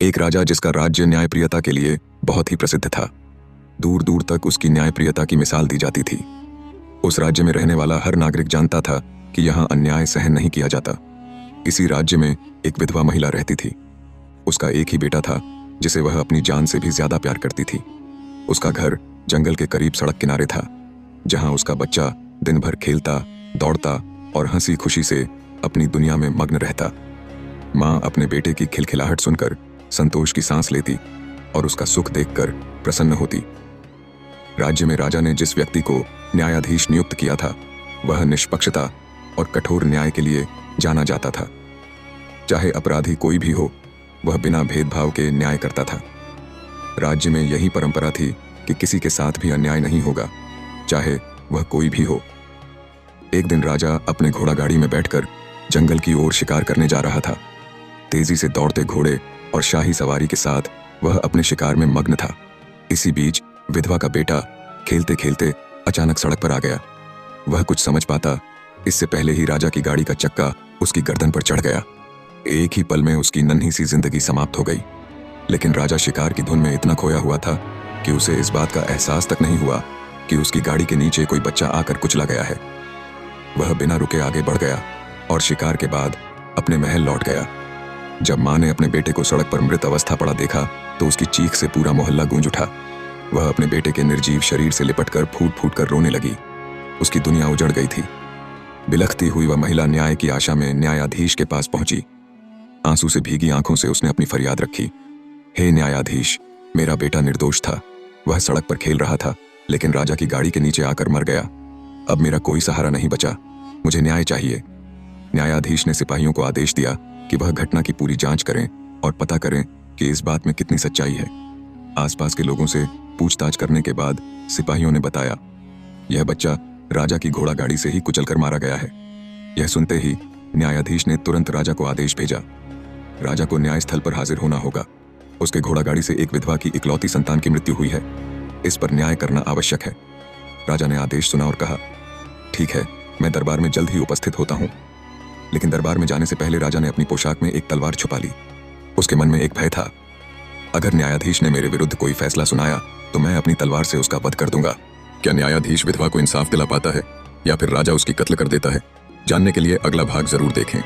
एक राजा जिसका राज्य न्यायप्रियता के लिए बहुत ही प्रसिद्ध था। दूर दूर तक उसकी न्यायप्रियता की मिसाल दी जाती थी। उस राज्य में रहने वाला हर नागरिक जानता था कि यहाँ अन्याय सहन नहीं किया जाता। इसी राज्य में एक विधवा महिला रहती थी। उसका एक ही बेटा था जिसे वह अपनी जान से भी ज्यादा प्यार करती थी। उसका घर जंगल के करीब सड़क किनारे था, जहाँ उसका बच्चा दिन भर खेलता, दौड़ता और हंसी खुशी से अपनी दुनिया में मग्न रहता। माँ अपने बेटे की खिलखिलाहट सुनकर संतोष की सांस लेती और उसका सुख देखकर प्रसन्न होती। राज्य में राजा ने जिस व्यक्ति को न्यायाधीश नियुक्त किया था, वह निष्पक्षता और कठोर न्याय के लिए जाना जाता था। चाहे अपराधी कोई भी हो, वह बिना भेदभाव के न्याय करता था। राज्य में यही परंपरा थी कि किसी के साथ भी अन्याय नहीं होगा, चाहे वह कोई भी हो। एक दिन राजा अपने घोड़ा गाड़ी में बैठकर जंगल की ओर शिकार करने जा रहा था। तेजी से दौड़ते घोड़े और शाही सवारी के साथ वह अपने शिकार में मग्न था। इसी बीच विधवा का बेटा खेलते खेलते अचानक सड़क पर आ गया। वह कुछ समझ पाता इससे पहले ही राजा की गाड़ी का चक्का उसकी गर्दन पर चढ़ गया। एक ही पल में उसकी नन्ही सी जिंदगी समाप्त हो गई। लेकिन राजा शिकार की धुन में इतना खोया हुआ था कि उसे इस बात का एहसास तक नहीं हुआ कि उसकी गाड़ी के नीचे कोई बच्चा आकर कुचला गया है। वह बिना रुके आगे बढ़ गया और शिकार के बाद अपने महल लौट गया। जब माँ ने अपने बेटे को सड़क पर मृत अवस्था पड़ा देखा तो उसकी चीख से पूरा मोहल्ला गूंज उठा। वह अपने बेटे के निर्जीव शरीर से लिपटकर फूट फूट कर रोने लगी। उसकी दुनिया उजड़ गई थी। बिलखती हुई वह महिला न्याय की आशा में न्यायाधीश के पास पहुंची। आंसू से भीगी आंखों से उसने अपनी फरियाद रखी। हे न्यायाधीश, मेरा बेटा निर्दोष था। वह सड़क पर खेल रहा था, लेकिन राजा की गाड़ी के नीचे आकर मर गया। अब मेरा कोई सहारा नहीं बचा। मुझे न्याय चाहिए। न्यायाधीश ने सिपाहियों को आदेश दिया कि वह घटना की पूरी जांच करें और पता करें कि इस बात में कितनी सच्चाई है। आसपास के लोगों से पूछताछ करने के बाद सिपाहियों ने बताया, यह बच्चा राजा की घोड़ा गाड़ी से ही कुचलकर मारा गया है। यह सुनते ही न्यायाधीश ने तुरंत राजा को आदेश भेजा। राजा को न्याय स्थल पर हाजिर होना होगा। उसके घोड़ा गाड़ी से एक विधवा की इकलौती संतान की मृत्यु हुई है। इस पर न्याय करना आवश्यक है। राजा ने आदेश सुना और कहा, ठीक है, मैं दरबार में जल्द ही उपस्थित होता हूँ। लेकिन दरबार में जाने से पहले राजा ने अपनी पोशाक में एक तलवार छुपा ली। उसके मन में एक भय था, अगर न्यायाधीश ने मेरे विरुद्ध कोई फैसला सुनाया तो मैं अपनी तलवार से उसका वध कर दूंगा। क्या न्यायाधीश विधवा को इंसाफ दिला पाता है या फिर राजा उसकी कत्ल कर देता है? जानने के लिए अगला भाग जरूर देखें।